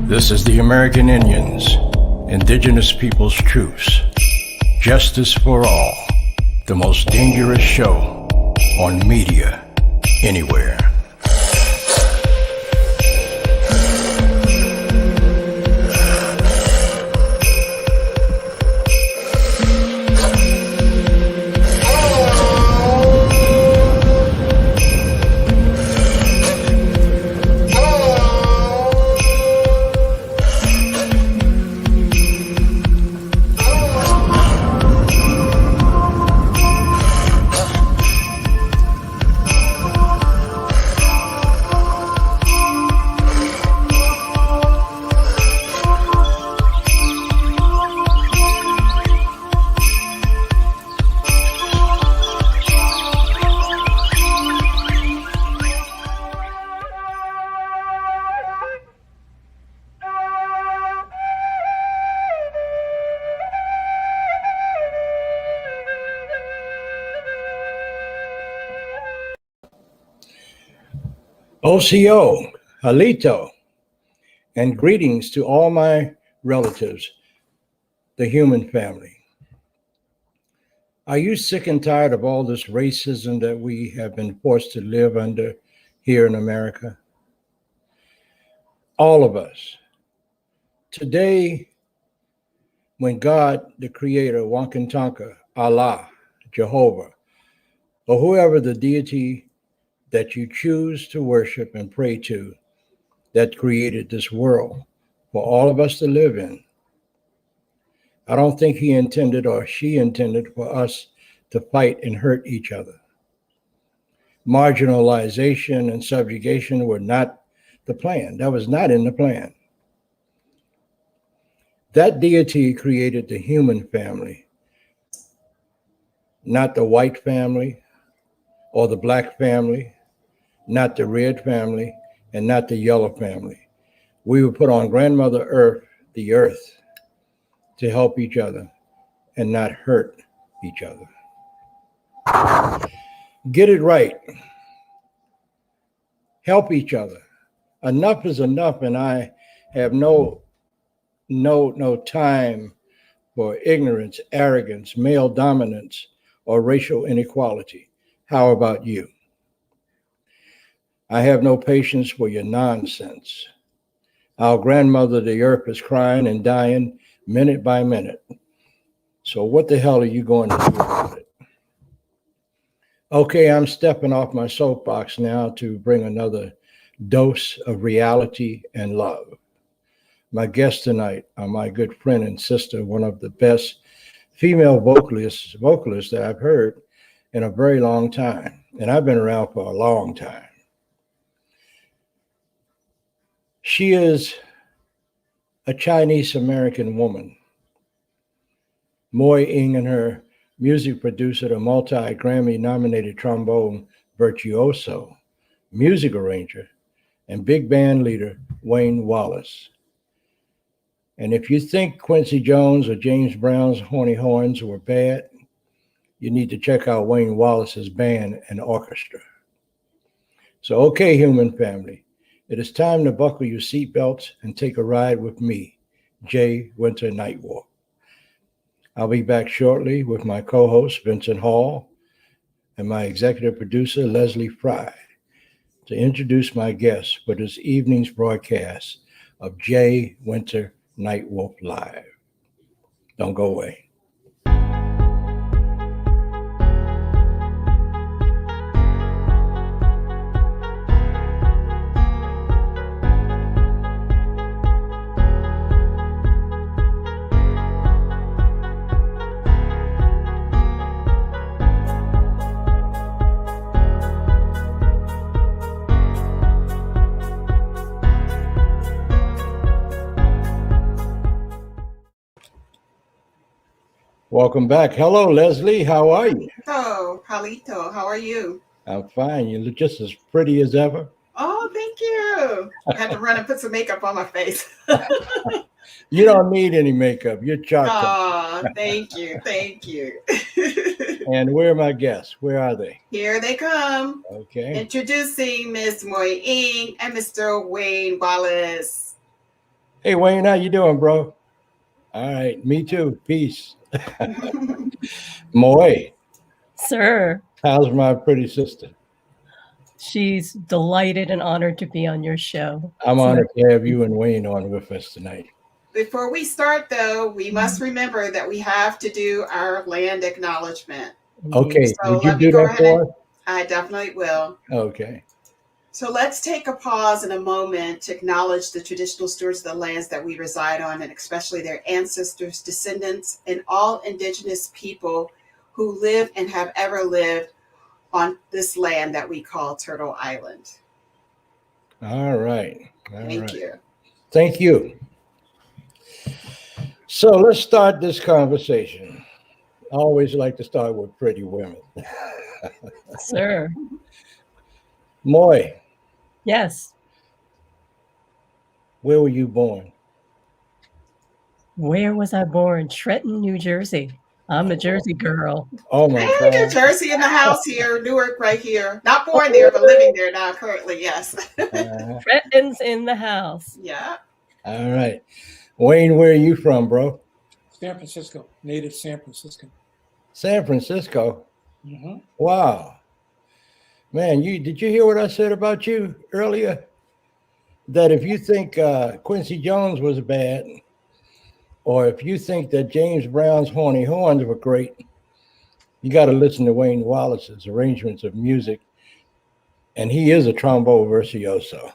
This is the American Indians, indigenous peoples' truths. Justice for all, the most dangerous show on media anywhere. OCO, Halito, and greetings to all my relatives, the human family. Are you sick and tired of all this racism that we have been forced to live under here in America? All of us. Today, when God, the Creator, Wankantanka, Allah, Jehovah, or whoever the deity that you choose to worship and pray to, that created this world for all of us to live in. I don't think he intended or she intended for us to fight and hurt each other. Marginalization and subjugation were not the plan. That was not in the plan. That deity created the human family, not the white family or the black family, not the red family, and not the yellow family. We were put on Grandmother Earth, the earth, to help each other and not hurt each other. Get it right. Help each other. Enough is enough, and I have no time for ignorance, arrogance, male dominance, or racial inequality. How about you? I have no patience for your nonsense. Our grandmother, the earth, is crying and dying minute by minute. So what the hell are you going to do about it? Okay, I'm stepping off my soapbox now to bring another dose of reality and love. My guests tonight are my good friend and sister, one of the best female vocalists that I've heard in a very long time. And I've been around for a long time. She is a Chinese-American woman. Moy Ing and her music producer, the multi-Grammy nominated trombone virtuoso, music arranger, and big band leader, Wayne Wallace. And if you think Quincy Jones or James Brown's horny horns were bad, you need to check out Wayne Wallace's band and orchestra. So, okay, human family. It is time to buckle your seatbelts and take a ride with me, Jay Winter Nightwolf. I'll be back shortly with my co-host, Vincent Hall, and my executive producer, Leslie Fry, to introduce my guests for this evening's broadcast of Jay Winter Nightwolf Live. Don't go away. Welcome back. Hello, Leslie. How are you? Hello, Halito. How are you? I'm fine. You look just as pretty as ever. Oh, thank you. I had to run and put some makeup on my face. You don't need any makeup. You're chocolate. Oh, thank you. Thank you. And where are my guests? Where are they? Here they come. Okay. Introducing Miss Moy Ing and Mr. Wayne Wallace. Hey, Wayne, how you doing, bro? All right, me too. Peace. Moy, Sir, how's my pretty sister? she's delighted and honored to be on your show. I'm So, honored to have you and Wayne on with us tonight. Before we start, though, we must remember that we have to do our land acknowledgement. Okay, So would you let me do go that ahead for and us? I definitely will. Okay. So let's take a pause in a moment to acknowledge the traditional stewards of the lands that we reside on, and especially their ancestors, descendants, and all indigenous people who live and have ever lived on this land that we call Turtle Island. All right. Thank you. Thank you. So let's start this conversation. I always like to start with pretty women. sir, Moy, yes. where were you born? Where was I born? Trenton, New Jersey. I'm a Jersey girl. Oh my Hey, New God. Jersey in the house here, Newark right here. Not born there, but living there now currently, yes. Trenton's in the house. Yeah. All right. Wayne, where are you from, bro? San Francisco, native San Francisco. San Francisco. Mm-hmm. Wow. Man, did you hear what I said about you earlier? That if you think Quincy Jones was bad, or if you think that James Brown's Horny Horns were great, you got to listen to Wayne Wallace's arrangements of music, and he is a trombone virtuoso.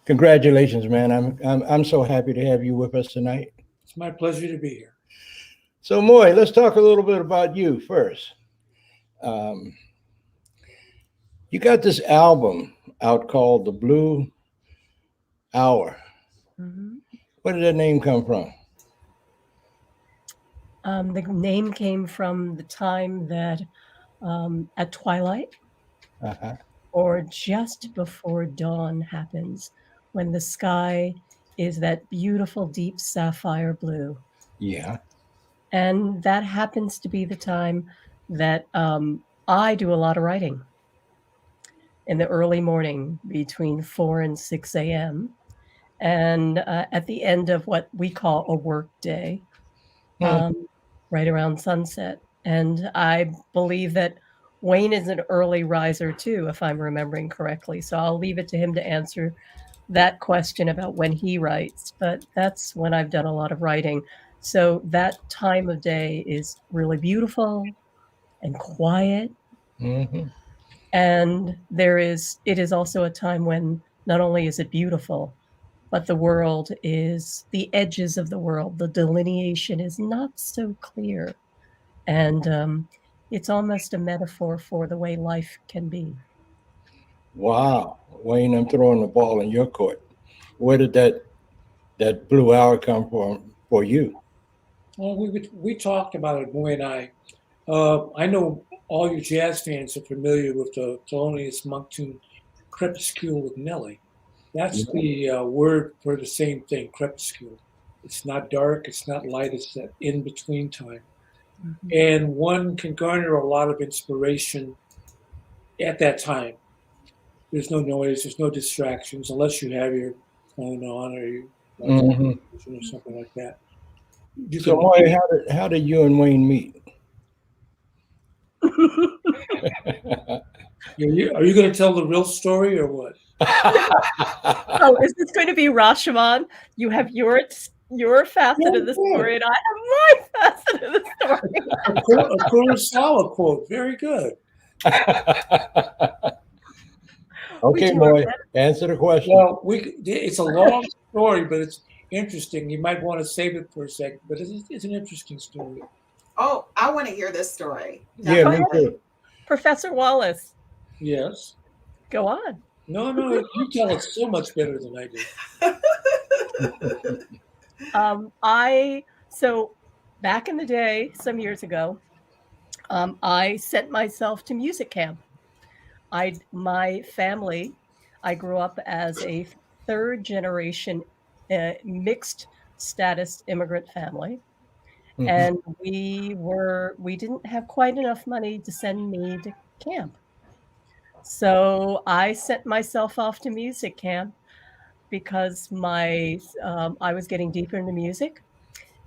Congratulations, man! I'm so happy to have you with us tonight. It's my pleasure to be here. So, Moy, let's talk a little bit about you first. You got this album out called The Blue Hour. Mm-hmm. Where did that name come from? The name came from the time that at twilight or just before dawn happens, when the sky is that beautiful deep sapphire blue. Yeah. And that happens to be the time that I do a lot of writing in the early morning between 4 and 6 a.m. And at the end of what we call a work day, right around sunset. And I believe that Wayne is an early riser too, if I'm remembering correctly. So I'll leave it to him to answer that question about when he writes. But that's when I've done a lot of writing. So that time of day is really beautiful and quiet. Mm-hmm. And it is also a time when not only is it beautiful, but the edges of the world, the delineation is not so clear. And it's almost a metaphor for the way life can be. Wow. Wayne, I'm throwing the ball in your court. Where did that blue hour come from for you? Well, we talked about it, Moy and I. I know all you jazz fans are familiar with the Thelonious Monk tune Crepuscule with Nelly. That's the word for the same thing, crepuscule. It's not dark, it's not light, it's that in-between time. Mm-hmm. And one can garner a lot of inspiration at that time. There's no noise, there's no distractions, unless you have your phone on or you or something like that. So, Moy, how did you and Wayne meet? Are you going to tell the real story or what? Oh, is this going to be Rashomon? You have your facet of the story, and I have my facet of the story. A Kurosawa quote. Very good. Okay, Moy, answer the question. Well, it's a long story, but it's interesting. You might want to save it for a second, but it's an interesting story. Oh, I want to hear this story. Yeah, me too. Professor Wallace. Yes. Go on. No, you tell it so much better than I do. So back in the day, some years ago, I sent myself to music camp. My family, I grew up as a third generation mixed status immigrant family. Mm-hmm. And we didn't have quite enough money to send me to camp. So I sent myself off to music camp because I was getting deeper into music,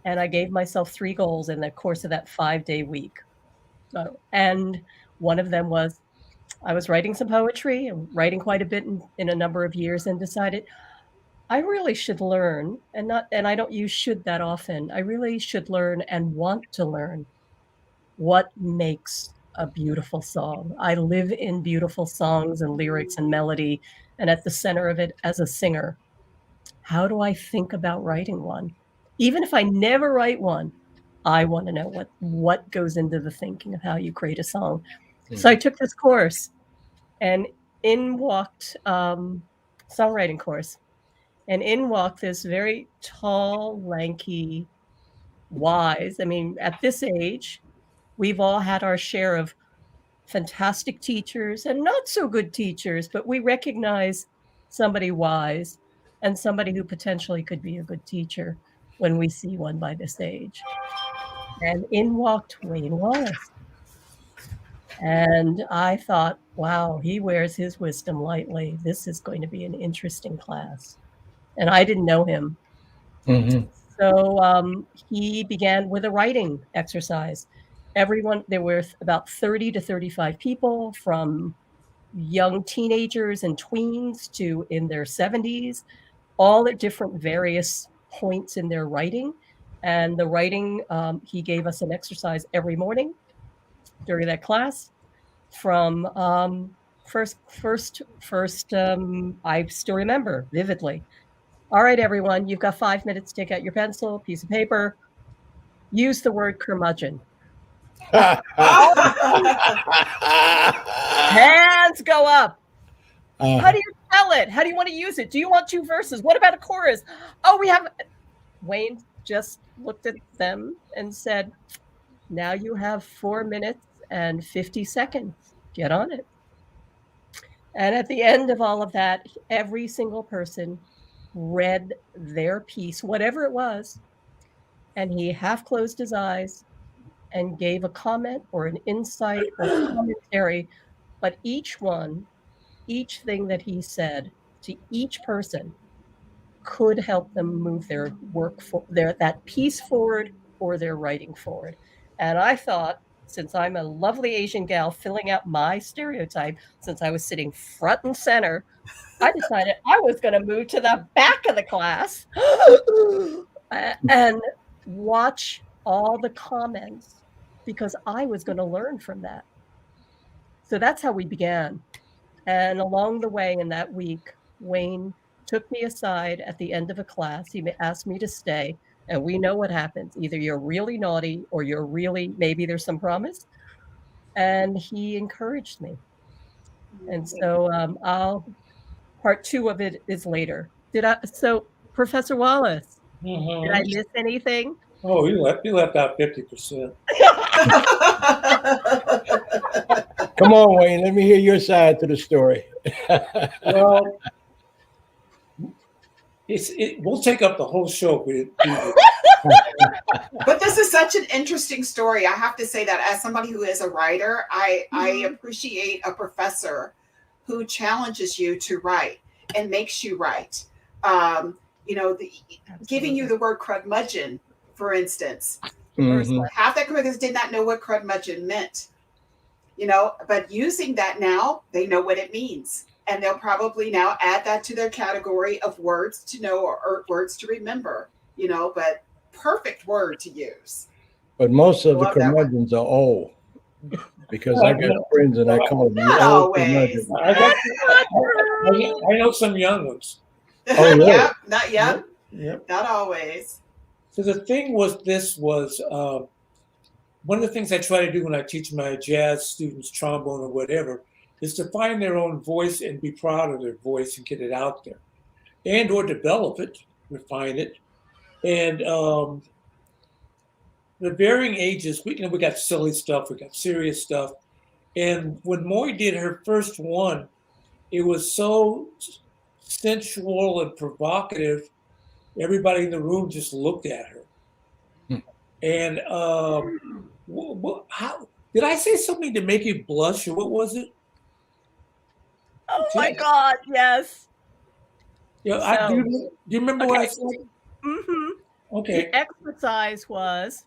and I gave myself 3 goals in the course of that 5-day week. And one of them was I was writing some poetry and writing quite a bit in a number of years, and decided I really should learn, and I don't use should that often. I really should learn and want to learn what makes a beautiful song. I live in beautiful songs and lyrics and melody, and at the center of it as a singer. How do I think about writing one? Even if I never write one, I want to know what goes into the thinking of how you create a song. So I took this course, and in walked songwriting course. And in walked this very tall, lanky, wise. I mean, at this age, we've all had our share of fantastic teachers and not so good teachers, but we recognize somebody wise and somebody who potentially could be a good teacher when we see one by this age. And in walked Wayne Wallace. And I thought, wow, he wears his wisdom lightly. This is going to be an interesting class. And I didn't know him. Mm-hmm. So he began with a writing exercise. There were about 30 to 35 people, from young teenagers and tweens to in their 70s, all at different various points in their writing. And the writing, he gave us an exercise every morning during that class. From first, I still remember vividly. All right, everyone, you've got 5 minutes to take out your pencil, piece of paper. Use the word curmudgeon. Hands go up. How do you tell it? How do you want to use it? Do you want 2 verses? What about a chorus? Oh, we have... Wayne just looked at them and said, now you have 4 minutes and 50 seconds. Get on it. And at the end of all of that, every single person read their piece, whatever it was, and he half closed his eyes and gave a comment or an insight or commentary, but each thing that he said to each person could help them move their work that piece forward or their writing forward. And I thought, since I'm a lovely Asian gal filling out my stereotype, since I was sitting front and center, I decided I was going to move to the back of the class and watch all the comments, because I was going to learn from that. So that's how we began. And along the way in that week, Wayne took me aside at the end of a class. He asked me to stay. And we know what happens. Either you're really naughty or you're really, maybe there's some promise. And he encouraged me. And so part 2 of it is later. So Professor Wallace, did I miss anything? Oh, you left out 50%. Come on, Wayne. Let me hear your side to the story. Well, we'll take up the whole show. But this is such an interesting story. I have to say that as somebody who is a writer, I appreciate a professor who challenges you to write and makes you write. Giving you the word curmudgeon, for instance. Mm-hmm. Half that communities did not know what curmudgeon meant. But using that now, they know what it means. And they'll probably now add that to their category of words to know or words to remember, but perfect word to use. But most of the curmudgeons are old, because I got friends and I call them the old curmudgeons. I know some young ones. Oh, really? Yeah, not young. Yep. Not always. So the thing was, one of the things I try to do when I teach my jazz students trombone or whatever is to find their own voice and be proud of their voice and get it out there, and or develop it, refine it. And the varying ages, we got silly stuff, we got serious stuff. And when Moy did her first one, it was so sensual and provocative. Everybody in the room just looked at her. And how did I say something to make you blush, or what was it? Oh my God, yes. Yeah, So, do you remember what I okay. said? Mhm. Okay. The exercise was,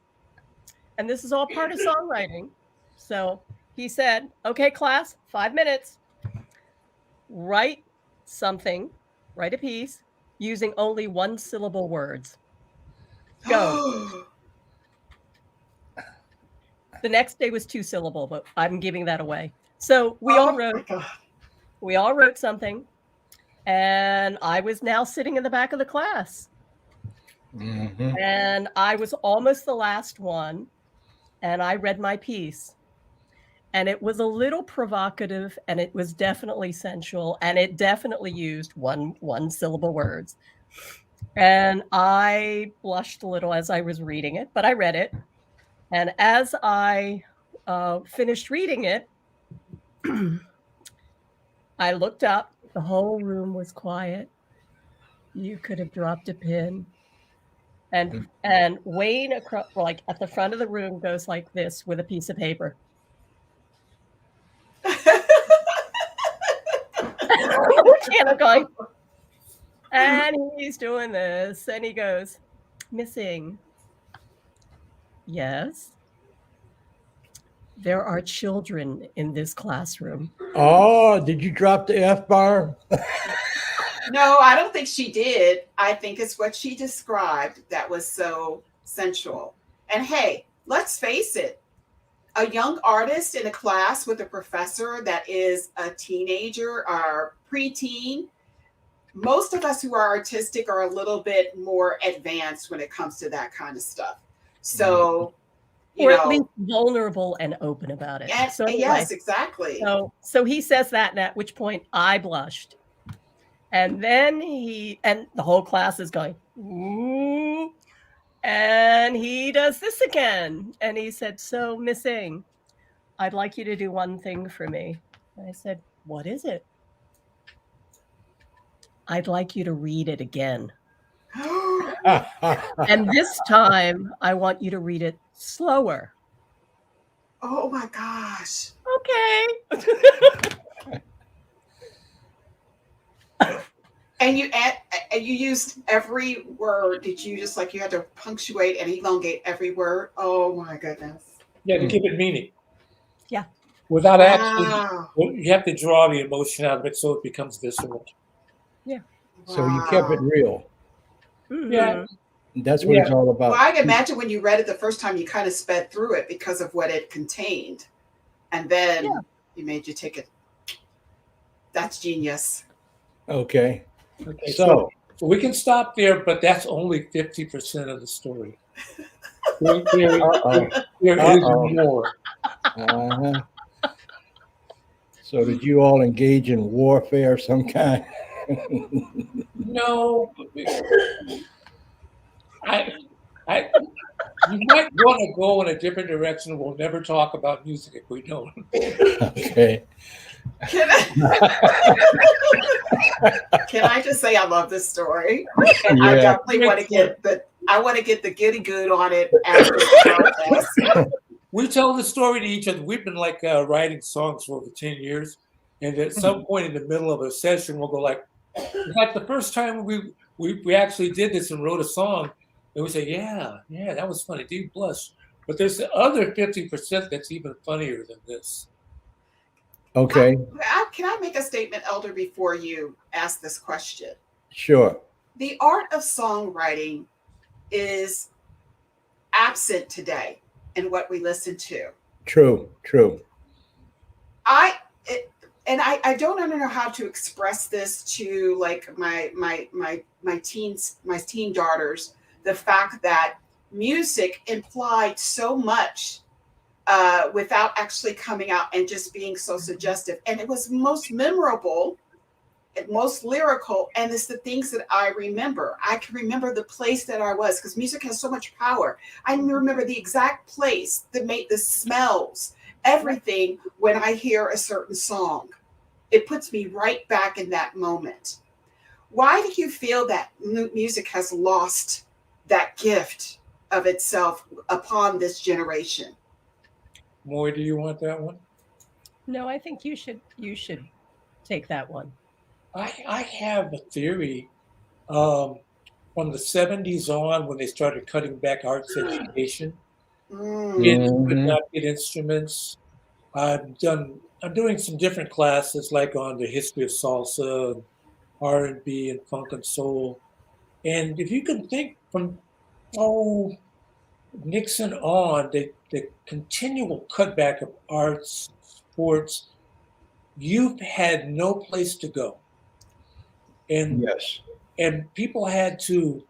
and this is all part of songwriting. So he said, okay, class, 5 minutes, write something, write a piece using only one syllable words. Go. The next day was 2 syllable, but I'm giving that away. So we all wrote something, and I was now sitting in the back of the class. Mhm. And I was almost the last one, and I read my piece. And it was a little provocative, and it was definitely sensual, and it definitely used one syllable words. And I blushed a little as I was reading it, but I read it. And as I finished reading it, I looked up. The whole room was quiet. You could have dropped a pin. And Wayne, like at the front of the room, goes like this with a piece of paper. Kind going. And he's doing this, and he goes, missing. Yes. There are children in this classroom. Oh, did you drop the F bar? No, I don't think she did. I think it's what she described that was so sensual. And hey, let's face it, a young artist in a class with a professor that is a teenager or preteen, most of us who are artistic are a little bit more advanced when it comes to that kind of stuff. So, or at least vulnerable and open about it. And, so anyway, yes, exactly. So he says that, and at which point I blushed. And then and the whole class is going, ooh. And he does this again. And he said, so missing, I'd like you to do one thing for me. And I said, what is it? I'd like you to read it again. And this time, I want you to read it slower. Oh my gosh. Okay. And you used every word. Did you just like you had to punctuate and elongate every word? Oh my goodness. Yeah, to give it meaning. Yeah. Without actually, you have to draw the emotion out of it so it becomes visceral. Yeah. So you kept it real. Mm-hmm. Yeah. That's what it's all about. Well, I can imagine when you read it the first time, you kind of sped through it because of what it contained. And then you made you take it. That's genius. Okay. So we can stop there, but that's only 50% of the story. There is more. Uh-huh. So did you all engage in warfare of some kind? No. You might want to go in a different direction. We'll never talk about music if we don't. Okay. Can I just say I love this story? And I definitely want to get the giddy good on it after the podcast. We tell the story to each other. We've been like writing songs for over 10 years. And at some point in the middle of a session, we'll go like the first time we actually did this and wrote a song, and we say, yeah, that was funny. Do you blush? But there's the other 50% that's even funnier than this. Okay. Can I make a statement, Elder, before you ask this question? Sure. The art of songwriting is absent today in what we listen to. True. I don't know how to express this to like my teen daughters. The fact that music implied so much without actually coming out and just being so suggestive, and it was most memorable, most lyrical, and it's the things that I remember. I can remember the place that I was because music has so much power. I remember the exact place that made the smells, everything. When I hear a certain song, it puts me right back in that moment. Why do you feel that music has lost that gift of itself upon this generation? Moy, do you want that one? No, I think you should take that one. I have a theory from the 70s on, when they started cutting back arts education. Mm. Kids could not get instruments. I'm doing some different classes, like on the history of salsa, R&B, and funk and soul. And if you can think from Nixon on, the continual cutback of arts, sports, youth had no place to go, and Yes. and people had to,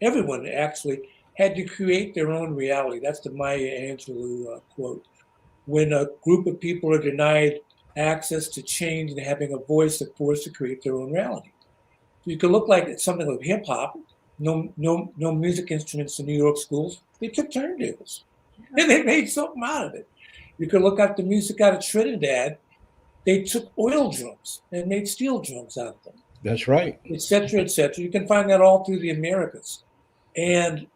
everyone actually had to create their own reality. That's the Maya Angelou quote. When a group of people are denied access to change and having a voice, they're forced to create their own reality. You could look like something like hip hop. No music instruments in New York schools. They took turntables, and they made something out of it. You could look at the music out of Trinidad. They took oil drums and made steel drums out of them. That's right. Et cetera, et cetera. You can find that all through the Americas. And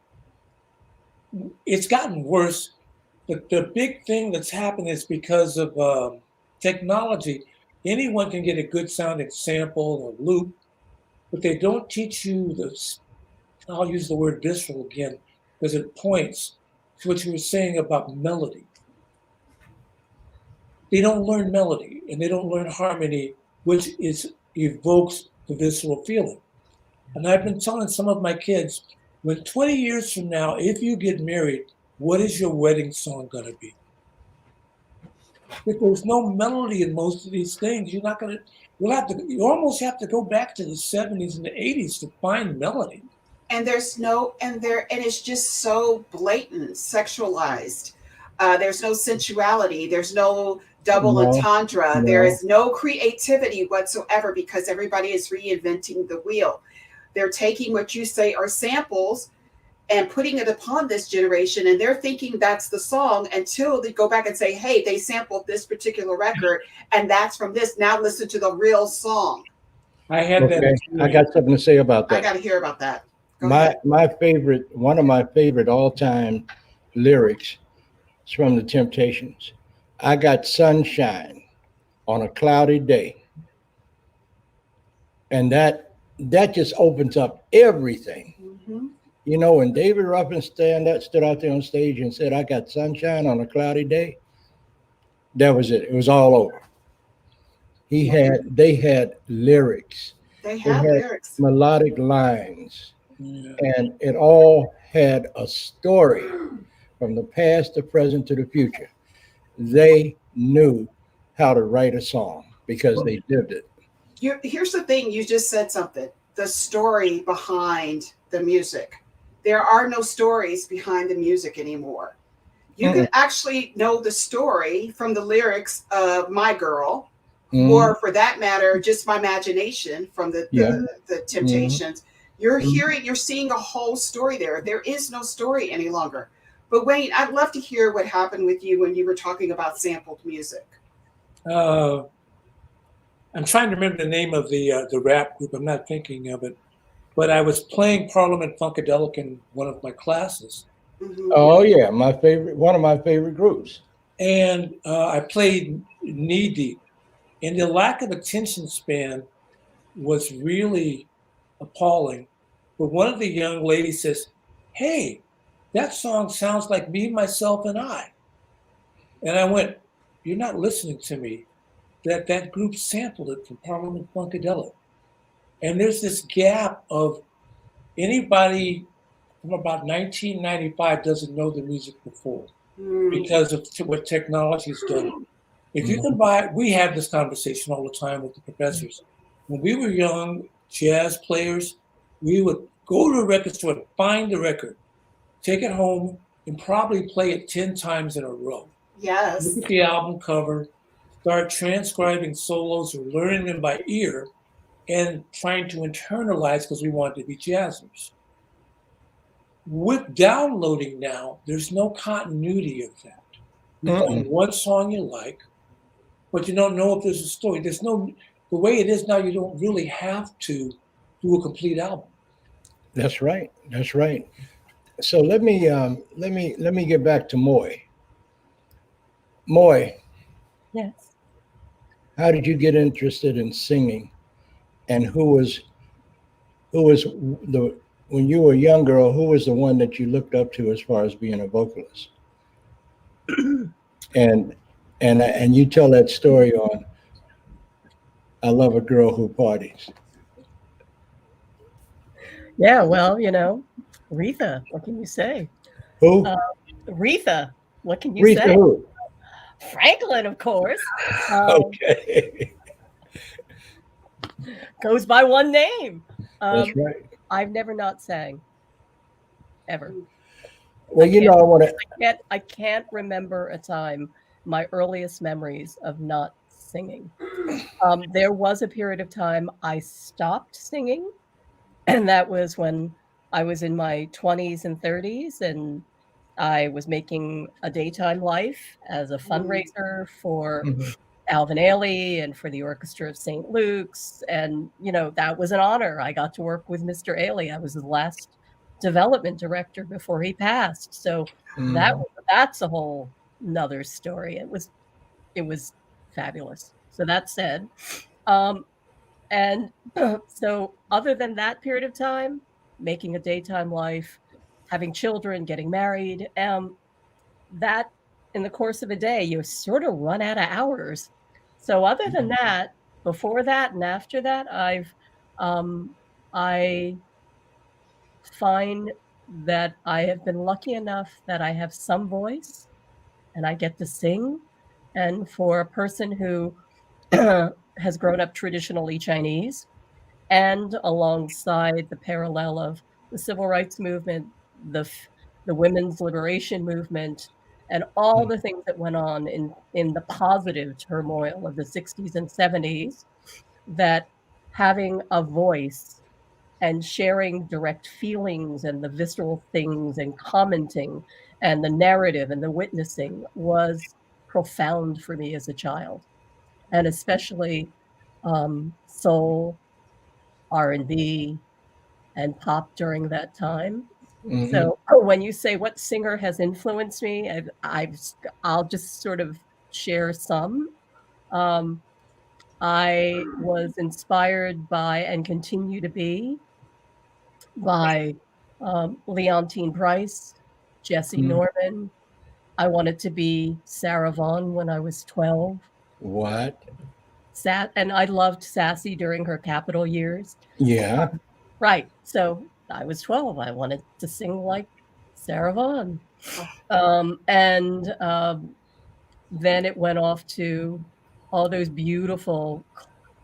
it's gotten worse. But the big thing that's happened is because of technology, anyone can get a good sounding sample or loop, but they don't teach you this. I'll use the word visceral again, because it points to what you were saying about melody. They don't learn melody and they don't learn harmony, which evokes the visceral feeling. And I've been telling some of my kids, when 20 years from now, if you get married, what is your wedding song going to be? If there's no melody in most of these things, you're not going to, you almost have to go back to the 70s and the 80s to find melody. And it's just so blatant, sexualized. There's no sensuality. There's no double entendre. No. There is no creativity whatsoever because everybody is reinventing the wheel. They're taking what you say are samples and putting it upon this generation, and they're thinking that's the song until they go back and say, hey, they sampled this particular record, and that's from this. Now listen to the real song. I had that. I got something to say about that. I got to hear about that. My favorite, one of my favorite all-time lyrics is from the Temptations. I got sunshine on a cloudy day. And that just opens up everything. Mm-hmm. You know, when David Ruffin stood out there on stage and said, I got sunshine on a cloudy day, that was it. It was all over. They had lyrics. They had lyrics. Melodic lines. Yeah. And it all had a story from the past, the present, to the future. They knew how to write a song because they lived it. Here's the thing. You just said something. The story behind the music. There are no stories behind the music anymore. You can actually know the story from the lyrics of My Girl, or for that matter, just My Imagination from the Temptations. You're seeing a whole story there. There is no story any longer. But Wayne, I'd love to hear what happened with you when you were talking about sampled music. I'm trying to remember the name of the rap group. I'm not thinking of it. But I was playing Parliament Funkadelic in one of my classes. Mm-hmm. Oh yeah, one of my favorite groups. And I played Knee Deep. And the lack of attention span was really appalling. But one of the young ladies says, hey, that song sounds like Me, Myself, and I. And I went, you're not listening to me. That group sampled it from Parliament Funkadelic. And there's this gap of anybody from about 1995 doesn't know the music before because of what technology has done. If you can we have this conversation all the time with the professors. When we were young jazz players, we would go to a record store and find the record, take it home, and probably play it 10 times in a row. Yes. Look at the album cover, start transcribing solos or learning them by ear, and trying to internalize because we wanted to be jazzers. With downloading now, there's no continuity of that. You find one song you like, but you don't know if there's a story. The way it is now, you don't really have to do a complete album. That's right. That's right. So let me get back to Moy. Moy. Yes. How did you get interested in singing? And who was who was when you were a young girl, who was the one that you looked up to as far as being a vocalist? and you tell that story on I Love a Girl Who Parties. Yeah, well, you know, Retha, what can you say? Who? Retha, what can you Retha say? who? Franklin, of course. Okay. Goes by one name. That's right. I've never not sang. Ever. Well, you know, I can't remember a time, my earliest memories of not singing. There was a period of time I stopped singing, and that was when I was in my 20s and 30s, and I was making a daytime life as a fundraiser for Alvin Ailey and for the Orchestra of St. Luke's. And, you know, that was an honor. I got to work with Mr. Ailey. I was the last development director before he passed. So that's a whole nother story. It was fabulous. So that said, and so other than that period of time, making a daytime life, having children, getting married, that in the course of a day, you sort of run out of hours. So other than that, before that and after that, I find that I have been lucky enough that I have some voice and I get to sing. And for a person who has grown up traditionally Chinese, and alongside the parallel of the civil rights movement, the women's liberation movement, and all the things that went on in the positive turmoil of the 60s and 70s, that having a voice and sharing direct feelings and the visceral things and commenting and the narrative and the witnessing was profound for me as a child. And especially soul, R&B, and pop during that time. So when you say what singer has influenced me, I'll just sort of share some. I was inspired by and continue to be by Leontine Price, Jesse Norman. I wanted to be Sarah Vaughan when I was 12. What? And I loved Sassy during her Capitol years. Yeah. Right. So I was 12. I wanted to sing like Sarah Vaughan. Then it went off to all those beautiful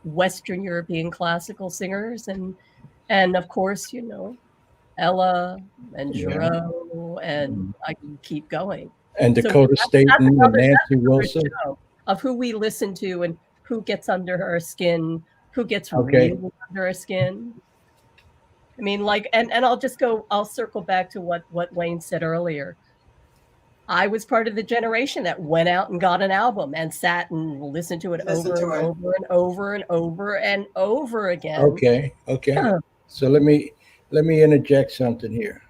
Western European classical singers. And of course, you know, Ella and Giraud, and I can keep going. And Dakota Staten and Nancy Wilson. Of who we listen to and who gets under our skin, who gets really under our skin. I mean, like, and I'll circle back to what Wayne said earlier. I was part of the generation that went out and got an album and sat and listened to it over and over and over again. Okay. So let me interject something here.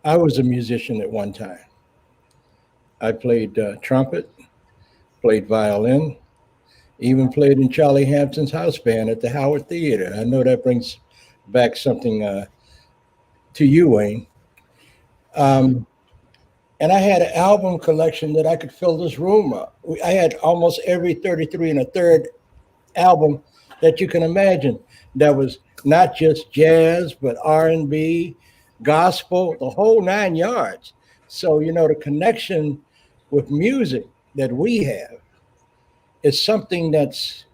I was a musician at one time. I played trumpet, played violin, even played in Charlie Hampton's house band at the Howard Theater. I know that brings back something to you, Wayne. And I had an album collection that I could fill this room up. I had almost every 33 1/3 album that you can imagine. That was not just jazz, but R&B, gospel, the whole 9 yards. So, you know, the connection with music that we have is something it's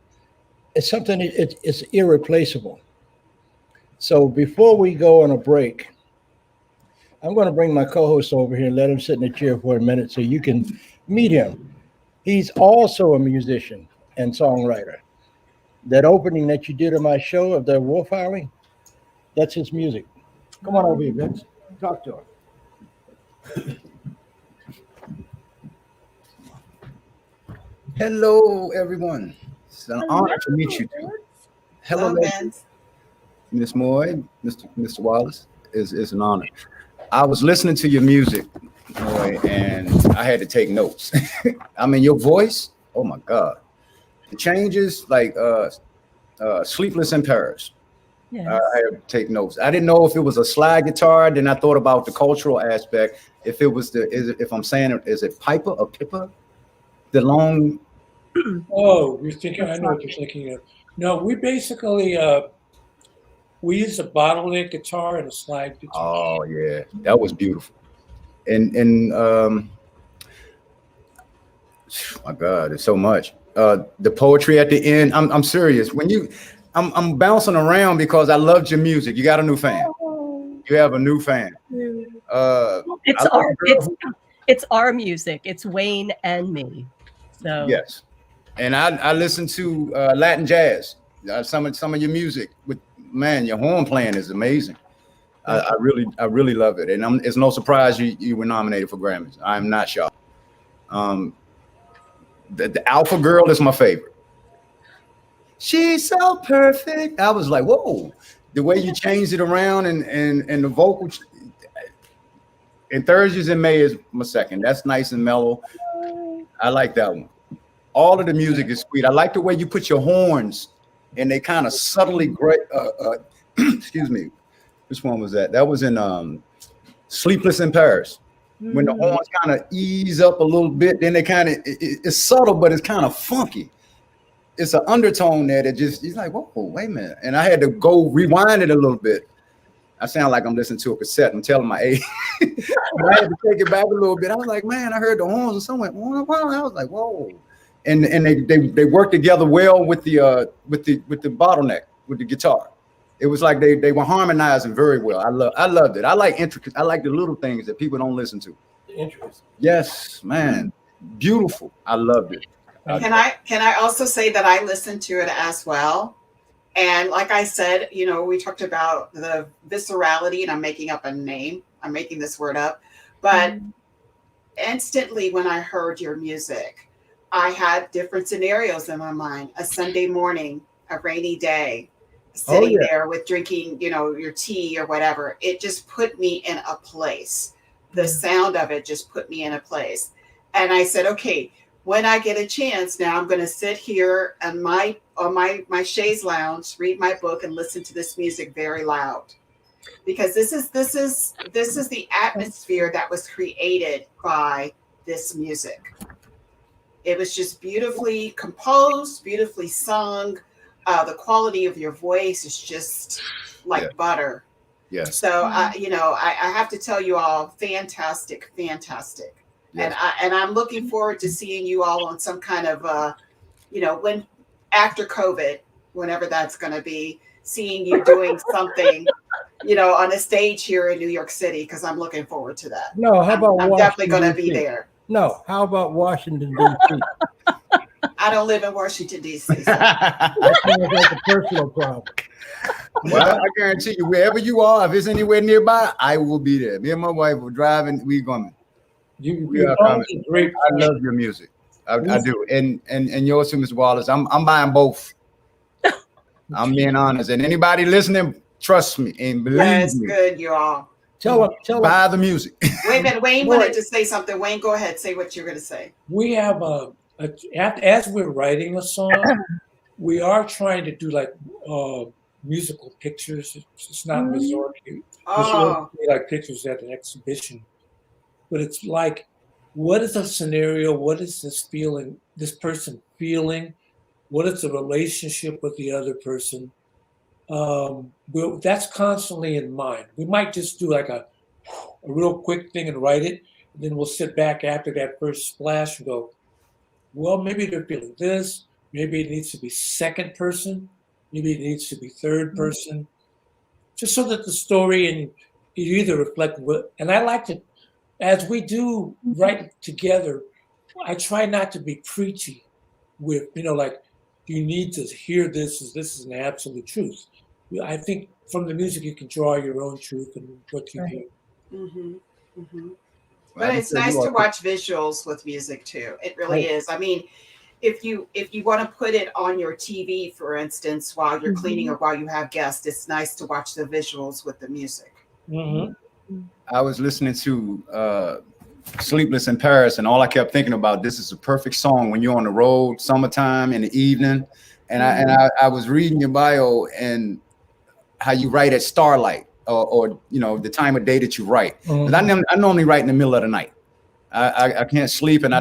irreplaceable. So before we go on a break, I'm going to bring my co-host over here and let him sit in the chair for a minute so you can meet him. He's also a musician and songwriter. That opening that you did on my show of the Wolf Howling, that's his music. Come on over here, Vince. Talk to him. Hello, everyone. It's an honor to meet you two. Hello, Miss Moy, Mr. Wallace. It's an honor. I was listening to your music, Moy, and I had to take notes. I mean, your voice, oh my God. The changes, like Sleepless in Paris. Yes. I had to take notes. I didn't know if it was a slide guitar. Then I thought about the cultural aspect. If it was if I'm saying it, is it piper or pipper? The long. Oh, you're thinking, I know what you're thinking of. No, we basically, we use a bottleneck guitar and a slide guitar. Oh yeah, that was beautiful. And my God, there's so much. The poetry at the end. I'm serious. When I'm bouncing around because I loved your music. You got a new fan. You have a new fan. It's our music. It's Wayne and me. So yes, and I listen to Latin jazz. Some of your music with your horn playing is amazing. I really love it, and it's no surprise you were nominated for Grammys. I'm not shocked. The Alpha Girl is my favorite. She's so perfect. I was like, whoa, the way you changed it around and the vocal. And Thursdays in May is my second. That's nice and mellow. I like that one. All of the music is sweet. I like the way you put your horns and they kind of subtly excuse me. Which one was that? That was in Sleepless in Paris. When the horns kind of ease up a little bit, then they kind of it's subtle, but it's kind of funky. It's an undertone there that he's like, whoa, wait a minute. And I had to go rewind it a little bit. I sound like I'm listening to a cassette. I'm telling my age. But I had to take it back a little bit. I was like, man, I heard the horns and someone went, wow. I was like, whoa. And they work together well with the bottleneck, with the guitar. It was like they were harmonizing very well. I loved it. I like intricate. I like the little things that people don't listen to. Interesting. Yes, man. Beautiful. I loved it. Can I also say that I listened to it as well? And like I said, we talked about the viscerality, and I'm making up a name. I'm making this word up. But instantly when I heard your music, I had different scenarios in my mind. A Sunday morning, a rainy day, sitting there with drinking, your tea or whatever. It just put me in a place. The sound of it just put me in a place. And I said, okay, when I get a chance, now I'm going to sit here on my chaise lounge, read my book, and listen to this music very loud, because this is the atmosphere that was created by this music. It was just beautifully composed, beautifully sung. The quality of your voice is just like butter. Yes. So I have to tell you all, fantastic. Yes. And I'm looking forward to seeing you all on some kind of, when after COVID, whenever that's going to be, seeing you doing something, on a stage here in New York City, because I'm looking forward to that. No, how about I'm definitely going to be there. No, how about Washington, D.C.? I don't live in Washington, D.C. So. That sounds like a personal problem. Well, I guarantee you, wherever you are, if it's anywhere nearby, I will be there. Me and my wife will drive, and we're going. We are coming. Great. I love your music. I do, and yours too, Mr. Wallace. I'm buying both. I'm being honest, and anybody listening, trust me and believe Yes, me. good, you all. Tell Buy the music. Wait a minute, Wayne wanted to say something. Wayne, go ahead, say what you're going to say. We have as we're writing a song, we are trying to do like musical pictures. It's not majority like pictures at an exhibition, but it's like, what is a scenario? What is this person feeling? What is the relationship with the other person? That's constantly in mind. We might just do like a real quick thing and write it, and then we'll sit back after that first splash and go, well, maybe they're feeling this. Maybe it needs to be second person. Maybe it needs to be third person, just so that the story and you either reflect what. And I like to, as we do write together, I try not to be preachy with, like, you need to hear this is an absolute truth. I think from the music you can draw your own truth and what you hear. Mm-hmm. Mm-hmm. But it's nice to watch visuals with music too. It really is. I mean, if you want to put it on your TV, for instance, while you're cleaning or while you have guests, it's nice to watch the visuals with the music. Mm-hmm. I was listening to Sleepless in Paris, and all I kept thinking about, this is a perfect song when you're on the road, summertime in the evening. And I was reading your bio, and how you write at starlight, or you know, the time of day that you write. Mhm. 'Cause I normally write in the middle of the night. I can't sleep, and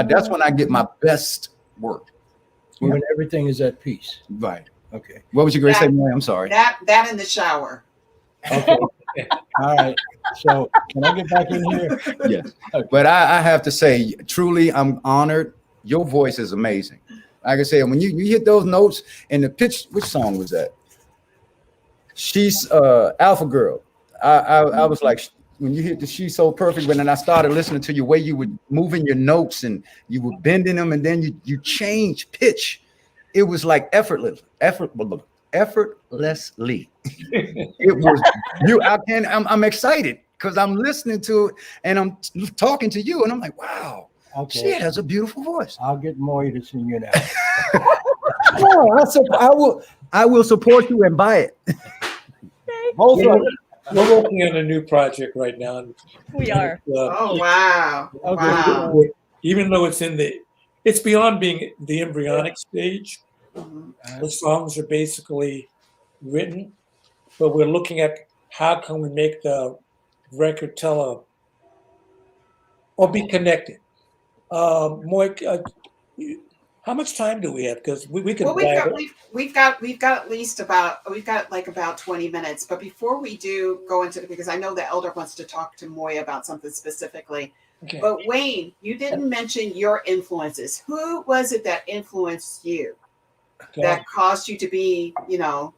that's when I get my best work. When everything is at peace. Right. Okay. What was you going to say, That- Mary? I'm sorry. That in the shower. Okay. All right. So can I get back in here? Yes. But I have to say, truly, I'm honored. Your voice is amazing. Like I said, when you hit those notes and the pitch, which song was that? She's Alpha Girl. I was like, when you hit the She's So Perfect, when then I started listening to your way you were moving your notes and you were bending them, and then you change pitch. It was like effortlessly. It was you. I'm excited because I'm listening to it and I'm talking to you, and I'm like, wow, Okay. she has a beautiful voice. I'll get Moy to sing you now. No, I will support you and buy it. Both of them. We're working on a new project right now. And, We are. Oh wow! Okay. Wow. even though it's beyond being the embryonic stage. Mhm. The songs are basically written, but we're looking at how can we make the record tell or be connected. Moik, how much time do we have? Because we can. Well, we've got at least about 20 minutes. But before we do go into because I know the elder wants to talk to Moy about something specifically. Okay. But Wayne, you didn't mention your influences. Who was it that influenced you? That caused you to be, you know,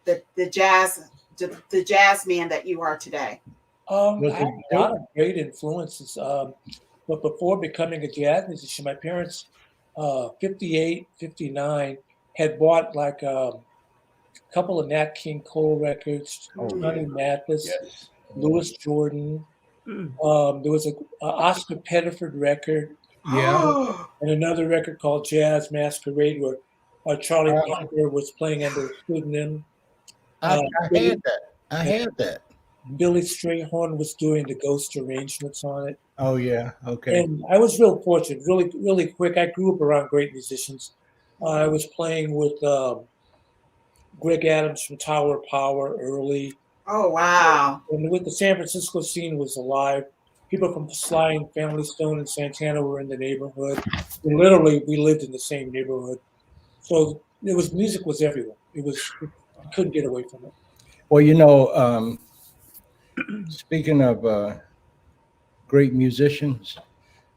the jazz man that you are today? I had a lot of great influences. But before becoming a jazz musician, my parents, 58, 59, had bought like a couple of Nat King Cole records, Johnny Mathis, Yes. Louis Jordan. There was a Oscar Pettiford record. Yeah. And another record called Jazz Masquerade, where Charlie Parker was playing under a pseudonym. I had that. Billy Strayhorn was doing the ghost arrangements on it. Oh yeah. Okay. And I was real fortunate, really quick. I grew up around great musicians. I was playing with Greg Adams from Tower of Power early. Oh wow! And with the San Francisco scene was alive. People from Sly and Family Stone and Santana were in the neighborhood. And literally, we lived in the same neighborhood. So music was everywhere. You couldn't get away from it. Well, you know, speaking of great musicians,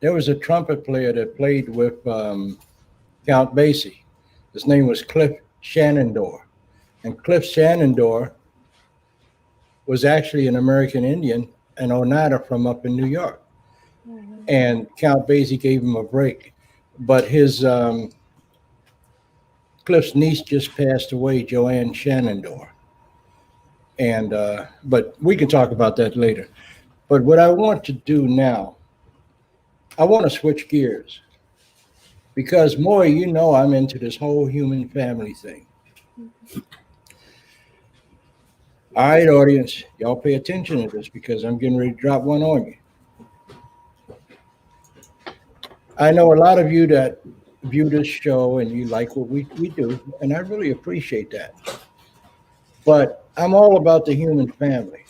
there was a trumpet player that played with Count Basie. His name was Cliff Shenandoah. And Cliff Shenandoah was actually an American Indian, an Oneida from up in New York. And Count Basie gave him a break. But his Cliff's niece just passed away, Joanne Shenandoah. And but we can talk about that later. But what I want to do now, I want to switch gears, because Moy, you know, I'm into this whole human family thing. All right, audience, y'all pay attention to this because I'm getting ready to drop one on you. I know a lot of you that view this show and you like what we do, and I really appreciate that. But I'm all about the human family.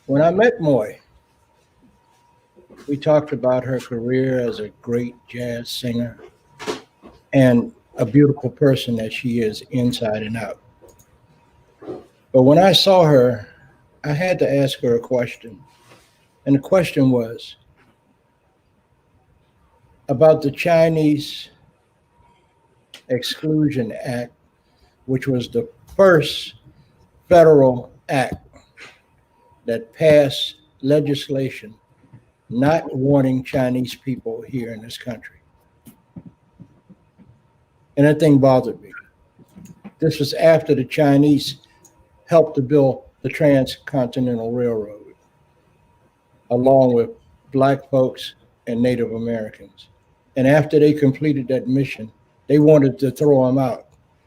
When I met Moy, we talked about her career as a great jazz singer and a beautiful person that she is inside and out. But when I saw her, I had to ask her a question. And the question was about the Chinese Exclusion Act, which was the first federal act that passed legislation not wanting Chinese people here in this country. And that thing bothered me. This was after the Chinese helped to build the Transcontinental Railroad, along with Black folks and Native Americans. And after they completed that mission, they wanted to throw them out.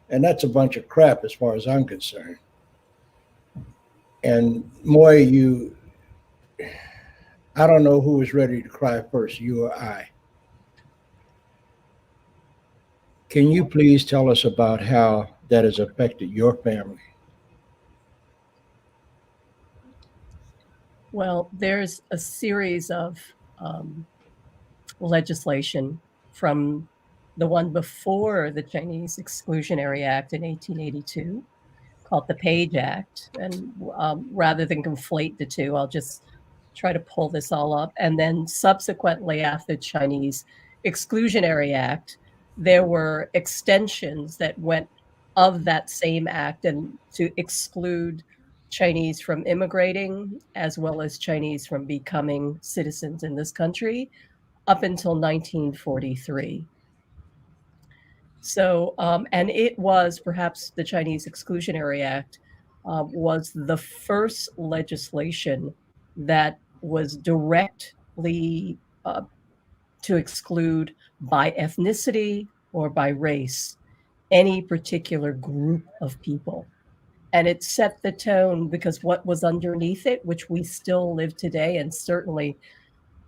And that's a bunch of crap as far as I'm concerned. And Moy, I don't know who was ready to cry first, you or I. Can you please tell us about how that has affected your family? Well, there's a series of legislation from the one before the Chinese Exclusionary Act in 1882 called the Page Act. And rather than conflate the two, I'll just try to pull this all up. And then subsequently, after the Chinese Exclusionary Act, there were extensions that went of that same act and to exclude Chinese from immigrating, as well as Chinese from becoming citizens in this country, up until 1943. So, and it was perhaps the Chinese Exclusionary Act was the first legislation that was directly to exclude by ethnicity or by race any particular group of people. And it set the tone because what was underneath it, which we still live today, and certainly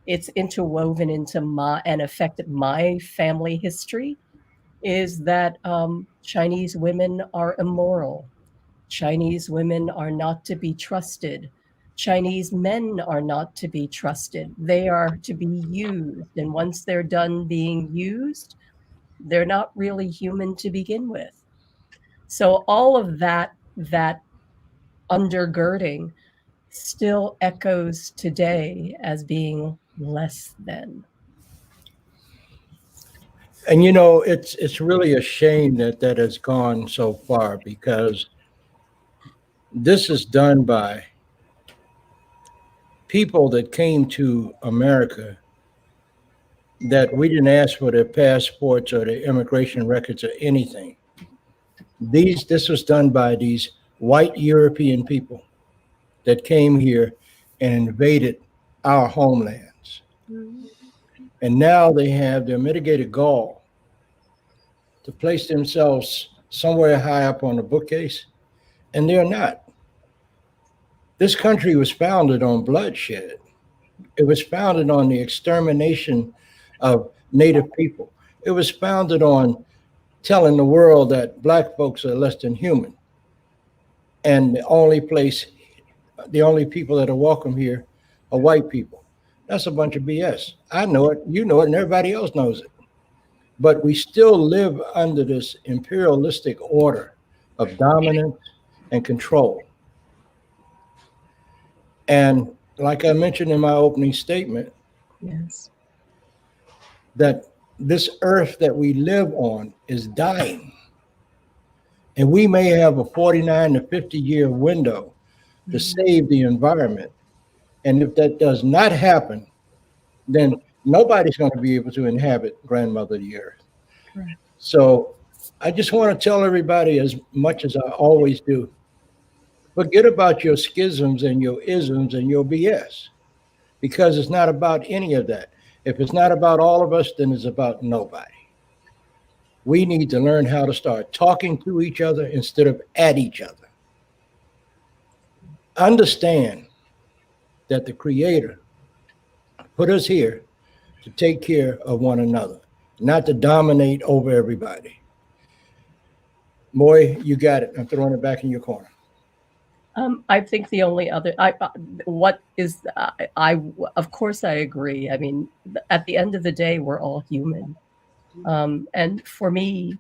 it's interwoven into my and affected my family history, is that Chinese women are immoral. Chinese women are not to be trusted. Chinese men are not to be trusted. They are to be used. And once they're done being used, they're not really human to begin with. So all of that undergirding still echoes today as being less than. And you know, it's really a shame that that has gone so far, because this is done by people that came to America that we didn't ask for their passports or their immigration records or anything. This was done by these white European people that came here and invaded our homelands. And now they have their mitigated gall to place themselves somewhere high up on the bookcase, and they're not. This country was founded on bloodshed. It was founded on the extermination of Native people. It was founded on telling the world that Black folks are less than human. And the only people that are welcome here are white people. That's a bunch of BS. I know it, you know it, and everybody else knows it. But we still live under this imperialistic order of dominance and control. And like I mentioned in my opening statement, Yes. that this earth that we live on is dying. And we may have a 49 to 50 year window to save the environment. And if that does not happen, then nobody's going to be able to inhabit grandmother the earth. Right. So I just want to tell everybody, as much as I always do, forget about your schisms and your isms and your BS, because it's not about any of that. If it's not about all of us, then it's about nobody. We need to learn how to start talking to each other instead of at each other. Understand that the Creator put us here to take care of one another, not to dominate over everybody. Moy, you got it. I'm throwing it back in your corner. I think the only other, of course I agree. I mean, at the end of the day, we're all human. And for me,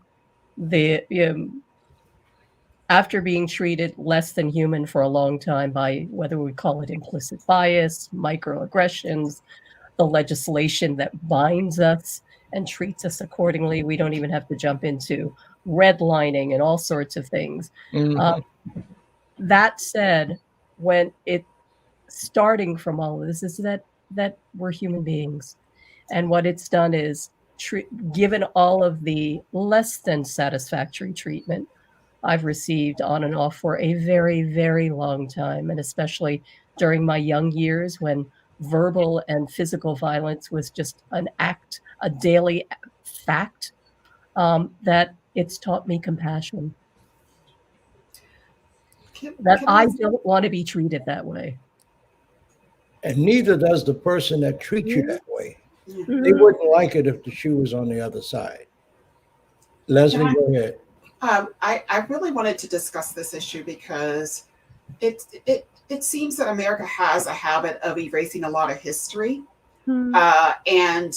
after being treated less than human for a long time by whether we call it implicit bias, microaggressions, the legislation that binds us and treats us accordingly, we don't even have to jump into redlining and all sorts of things. Mm-hmm. That said, when it starting from all of this is that we're human beings, and what it's done is given all of the less than satisfactory treatment I've received on and off for a very, very long time, and especially during my young years when verbal and physical violence was just an act, a daily fact, that it's taught me compassion. I don't want to be treated that way. And neither does the person that treats you that way. Mm-hmm. They wouldn't like it if the shoe was on the other side. Leslie, go ahead. I really wanted to discuss this issue because it seems that America has a habit of erasing a lot of history and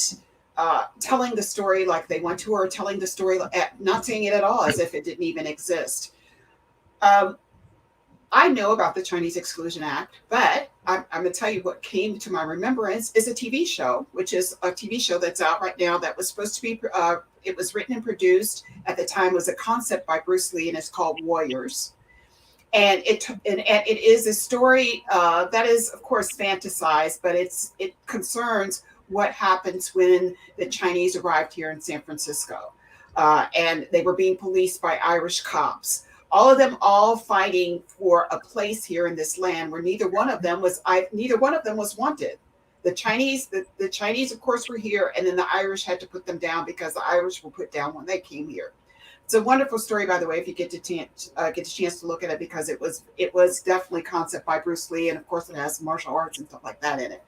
telling the story like they want to, or telling the story, not saying it at all as if it didn't even exist. I know about the Chinese Exclusion Act, but I'm going to tell you what came to my remembrance is a TV show, which is a TV show that's out right now that was supposed to be, it was written and produced at the time, was a concept by Bruce Lee, and it's called Warriors. And it is a story that is, of course, fantasized, but it concerns what happens when the Chinese arrived here in San Francisco, and they were being policed by Irish cops. All of them fighting for a place here in this land where neither one of them was wanted. The Chinese, of course, were here, and then the Irish had to put them down because the Irish were put down when they came here. It's a wonderful story, by the way, if you get a chance to look at it, because it was definitely concept by Bruce Lee, and of course it has martial arts and stuff like that in it.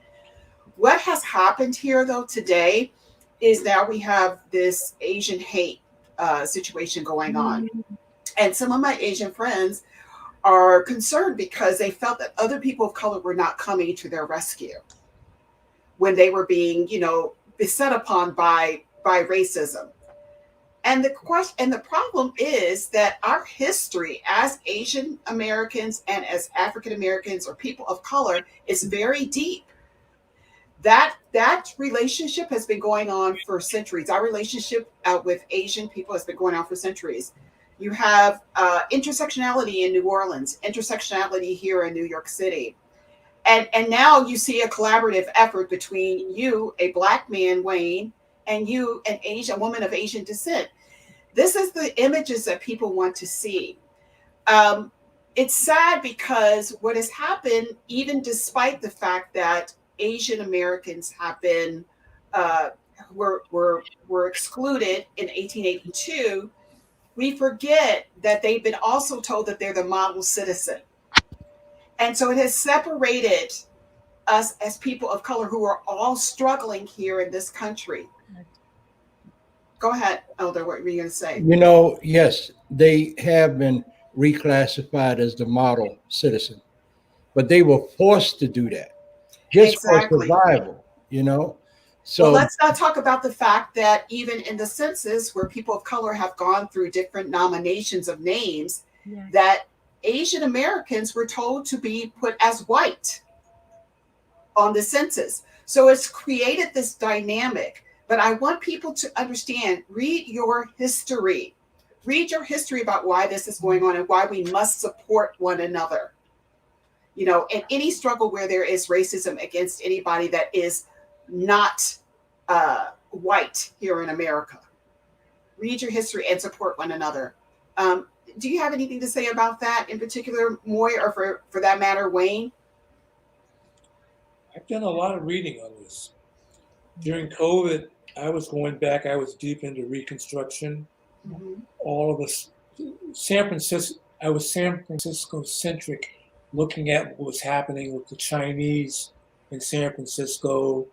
What has happened here, though, today is now we have this Asian hate situation going on. And some of my Asian friends are concerned because they felt that other people of color were not coming to their rescue when they were being, beset upon by racism. And the problem is that our history as Asian Americans and as African Americans or people of color is very deep. That relationship has been going on for centuries. Our relationship with Asian people has been going on for centuries. You have intersectionality in New Orleans, intersectionality here in New York City. And now you see a collaborative effort between you, a Black man, Wayne, and you, a woman of Asian descent. This is the images that people want to see. It's sad because what has happened, even despite the fact that Asian Americans have been were excluded in 1882, we forget that they've been also told that they're the model citizen. And so it has separated us as people of color who are all struggling here in this country. Go ahead, Elder, what were you going to say? Yes, they have been reclassified as the model citizen, but they were forced to do that just for survival, So well, let's not talk about the fact that even in the census where people of color have gone through different nominations of names, that Asian Americans were told to be put as white on the census. So it's created this dynamic. But I want people to understand, read your history. Read your history about why this is going on and why we must support one another. In any struggle where there is racism against anybody that is not white here in America. Read your history and support one another. Do you have anything to say about that in particular, Moy, or for that matter, Wayne? I've done a lot of reading on this. During COVID, I was going back, I was deep into Reconstruction. Mm-hmm. All of us, I was San Francisco centric, looking at what was happening with the Chinese in San Francisco.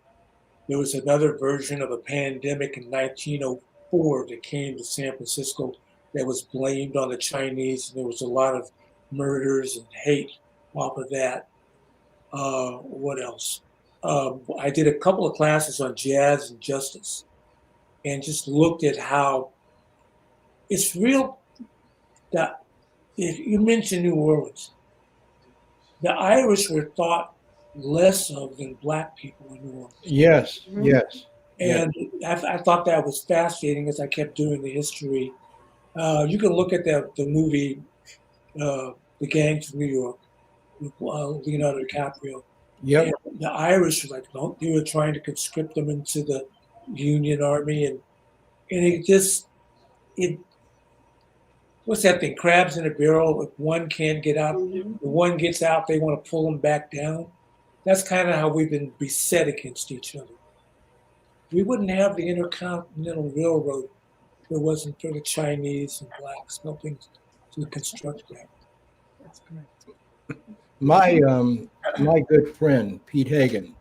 There was another version of a pandemic in 1904 that came to San Francisco that was blamed on the Chinese. And there was a lot of murders and hate off of that. What else? I did a couple of classes on jazz and justice and just looked at how it's real that if you mentioned New Orleans, the Irish were thought less of than Black people in New Orleans. Yes, mm-hmm. yes. And I thought that was fascinating as I kept doing the history. You can look at the movie, The Gangs of New York, with Leonardo DiCaprio. Yep. And the Irish were like, no, they were trying to conscript them into the Union Army, and what's that thing? Crabs in a barrel. If one can't get out, mm-hmm. the one gets out, they want to pull them back down. That's kind of how we've been beset against each other. We wouldn't have the Intercontinental Railroad if it wasn't for the Chinese and Blacks helping to construct that. That's correct. My good friend Pete Hagen,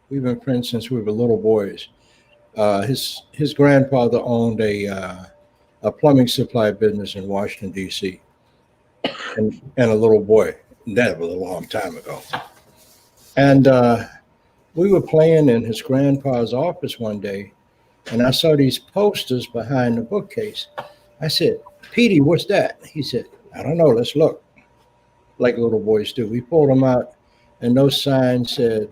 we've been friends since we were little boys. His grandfather owned a a plumbing supply business in Washington, D.C., and a little boy. That was a long time ago. And we were playing in his grandpa's office one day, and I saw these posters behind the bookcase. I said, "Petey, what's that?" He said, "I don't know. Let's look," like little boys do. We pulled them out, and those signs said,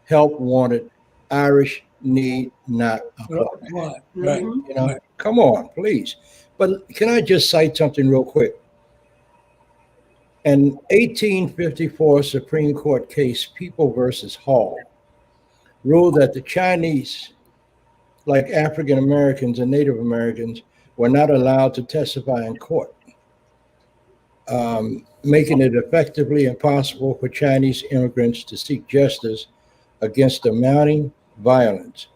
"Help wanted, Irish need not apply." Right. You know, come on, please. But can I just cite something real quick? An 1854 Supreme Court case, People versus Hall, ruled that the Chinese, like African Americans and Native Americans, were not allowed to testify in court, making it effectively impossible for Chinese immigrants to seek justice against the mounting violence.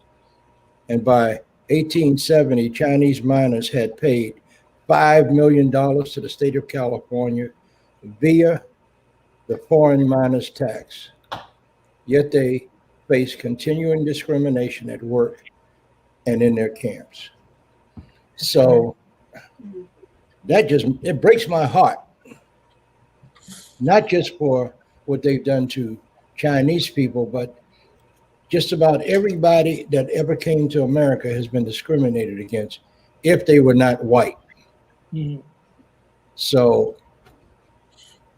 And by 1870, Chinese miners had paid $5 million to the state of California via the foreign miners tax. Yet they face continuing discrimination at work and in their camps. So that it breaks my heart, not just for what they've done to Chinese people, but just about everybody that ever came to America has been discriminated against if they were not white. So,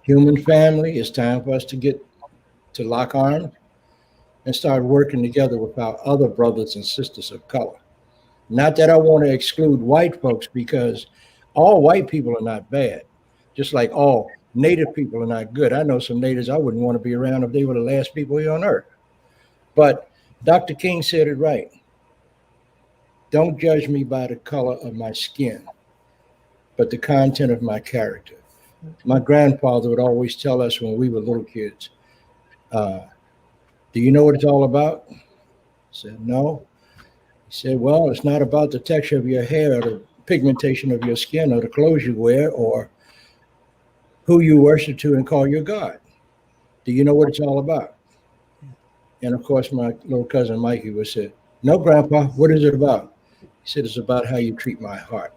human family, it's time for us to get to lock arms and start working together with our other brothers and sisters of color. Not that I want to exclude white folks, because all white people are not bad, just like all Native people are not good. I know some natives I wouldn't want to be around if they were the last people here on earth. But Dr. King said it right. Don't judge me by the color of my skin, but the content of my character. My grandfather would always tell us when we were little kids, "Do you know what it's all about?" I said, "No." He said, "Well, it's not about the texture of your hair or the pigmentation of your skin or the clothes you wear or who you worship to and call your God. Do you know what it's all about?" And of course, my little cousin Mikey would say, "No, Grandpa, what is it about?" He said, "It's about how you treat my heart."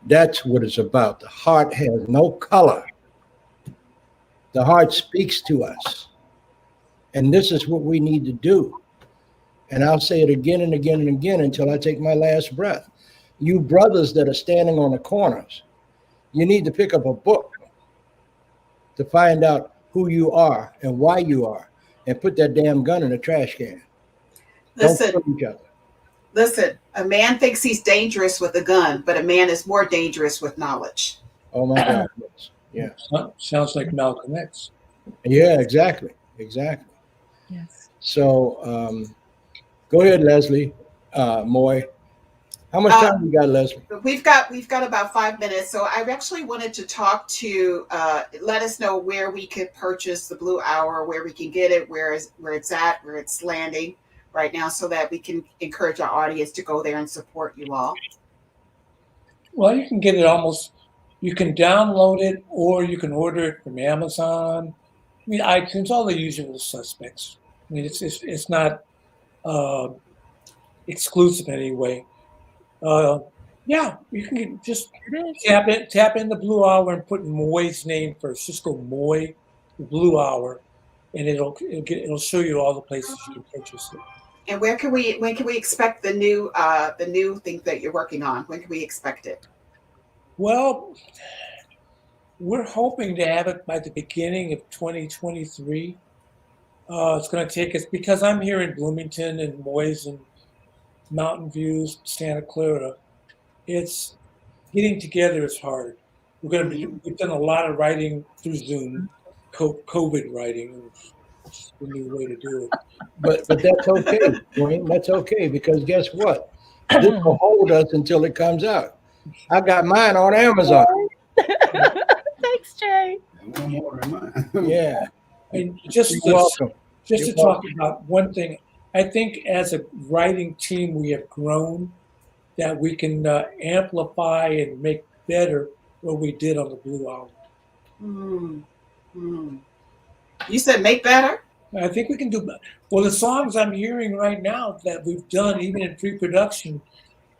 That's what it's about. The heart has no color. The heart speaks to us. And this is what we need to do. And I'll say it again and again and again until I take my last breath. You brothers that are standing on the corners, you need to pick up a book to find out who you are and why you are, and put that damn gun in the trash can. Listen, Don't kill each other. Listen, a man thinks he's dangerous with a gun, but a man is more dangerous with knowledge. Oh my God. Yes. Yeah. Sounds like Malcolm X. Yeah, exactly. Exactly. Yes. So go ahead, Leslie Moy. How much time we got, Leslie? We've got about 5 minutes. So I actually wanted to talk to let us know where we could purchase the Blue Hour, where we can get it, where it's at, where it's landing right now, so that we can encourage our audience to go there and support you all. Well, you can get it you can download it, or you can order it from Amazon. I mean, iTunes, all the usual suspects. I mean, it's not exclusive anyway. Yeah, you can just tap in the Blue Hour and put Moy's name first. Just go Moy, the Blue Hour, and it'll show you all the places you can purchase it. And when can we expect the new thing that you're working on? When can we expect it? Well, we're hoping to have it by the beginning of 2023. It's going to take us, because I'm here in Bloomington and Moy's and Mountain Views, Santa Clara. It's getting together is hard. We've done a lot of writing through Zoom, COVID writing. It's the new way to do it. But that's okay, Dwayne. That's okay, because guess what? This will hold us until it comes out. I got mine on Amazon. Thanks, Jay. One more than mine. Yeah. And just You're welcome. Just You're to talk welcome. about one thing, I think as a writing team, we have grown, that we can amplify and make better what we did on the Blue Hour. You said make better? I think we can do better. Well, the songs I'm hearing right now that we've done, even in pre-production,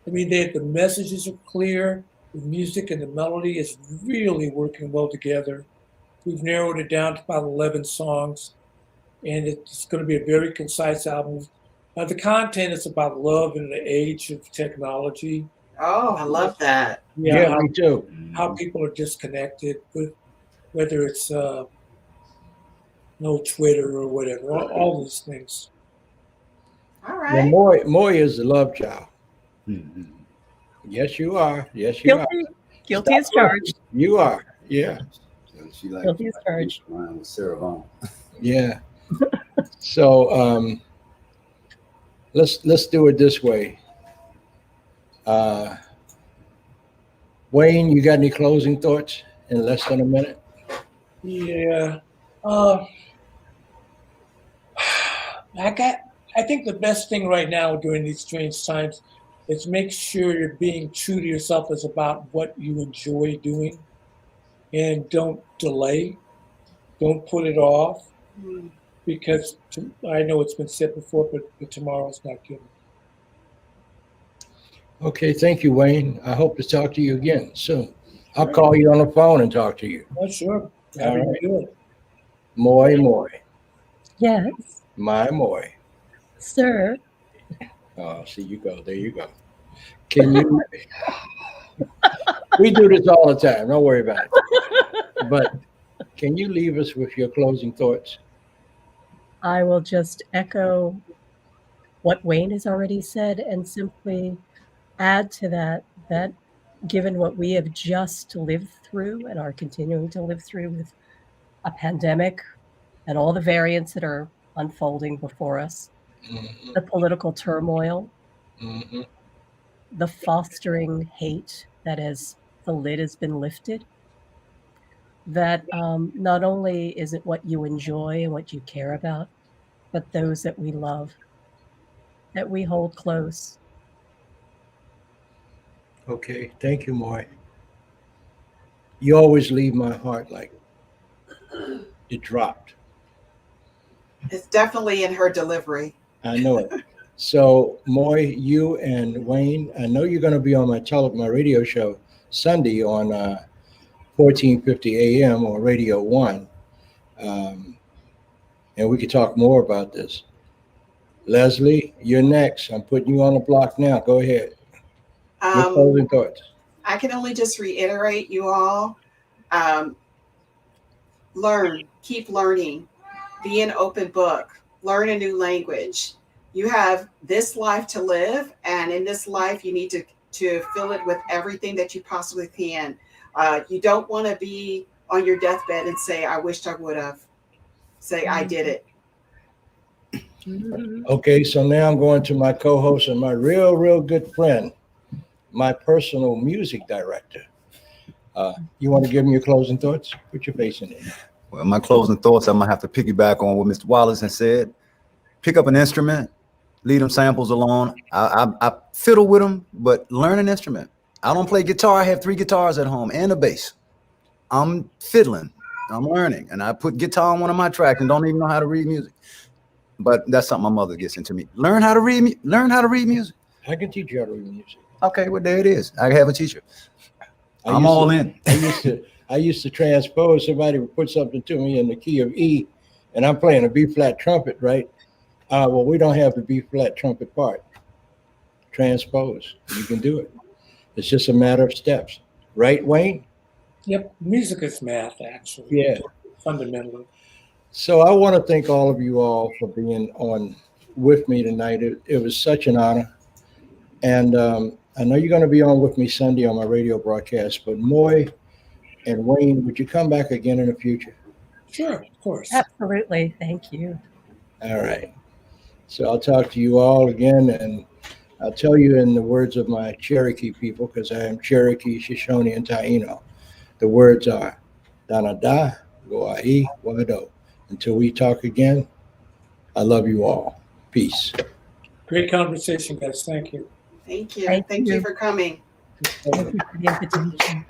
I mean, the messages are clear, the music and the melody is really working well together. We've narrowed it down to about 11 songs, and it's going to be a very concise album. The content is about love in the age of technology. Oh, I love that. Yeah, me too. How people are disconnected, with whether it's no Twitter or whatever, all these things. All Well, right. Moy is the love child. Mhm. Yes, you are. Yes, you are. Guilty as charged. You are. Yeah. So she like Guilty as charged. around with Sarah Vaughan. Yeah. So let's do it this way. Wayne, you got any closing thoughts in less than a minute? Yeah. I think the best thing right now during these strange times is make sure you're being true to yourself as about what you enjoy doing, and don't delay, don't put it off, because I know it's been said before, but tomorrow's not given. Okay, thank you, Wayne. I hope to talk to you again soon. I'll call you on the phone and talk to you. Oh, sure. All right. Do it. Moy. Yes, My Moy. sir. Oh, see, you go. There you go. Can you? We do this all the time. Don't worry about it. But can you leave us with your closing thoughts? I will just echo what Wayne has already said and simply add to that given what we have just lived through and are continuing to live through with a pandemic and all the variants that are unfolding before us, Mhm, the political turmoil, mhm. the fostering hate that as the lid has been lifted, that not only is it what you enjoy and what you care about, but those that we love, that we hold close. Okay, thank you, Moy. You always leave my heart like it dropped. It's definitely in her delivery. I know it. So, Moy, you and Wayne, I know you're going to be on my radio show Sunday on 1450 AM on Radio 1. And we could talk more about this. Leslie, you're next. I'm putting you on the block now. Go ahead. Your closing thoughts. I can only just reiterate, you all, learn, keep learning, be an open book, learn a new language. You have this life to live, and in this life, you need to fill it with everything that you possibly can. You don't want to be on your deathbed and say, I wished I would have. Say, I did it. Okay, so now I'm going to my co-host and my real good friend, my personal music director. You want to give me your closing thoughts? Put your face in it. Well, my closing thoughts, I'm gonna have to piggyback on what Mr. Wallace has said. Pick up an instrument, leave them samples alone. I fiddle with them, but learn an instrument. I don't play guitar. I have 3 guitars at home and a bass. I'm fiddling, I'm learning, and I put guitar on one of my tracks and don't even know how to read music. But that's something my mother gets into me. Learn how to read music. I can teach you how to read music. Okay, well, there it is. I have a teacher. I I'm used all to- in. I used to transpose. Somebody would put something to me in the key of E, and I'm playing a B flat trumpet, right? Well, we don't have the B flat trumpet part. Transpose. You can do it. It's just a matter of steps, right, Wayne? Yep, music is math, actually. Yeah. Fundamentally. So I want to thank all of you all for being on with me tonight. It was such an honor, and I know you're going to be on with me Sunday on my radio broadcast. But Moy and Wayne, would you come back again in the future? Sure, of course. Absolutely. Thank you. All right. So I'll talk to you all again, and I'll tell you in the words of my Cherokee people, because I am Cherokee, Shoshone, and Taino. The words are Danada, Goai, Wado. Until we talk again, I love you all. Peace. Great conversation, guys. Thank you. Thank you. Thank Thank you. you for coming. Thank you for the invitation.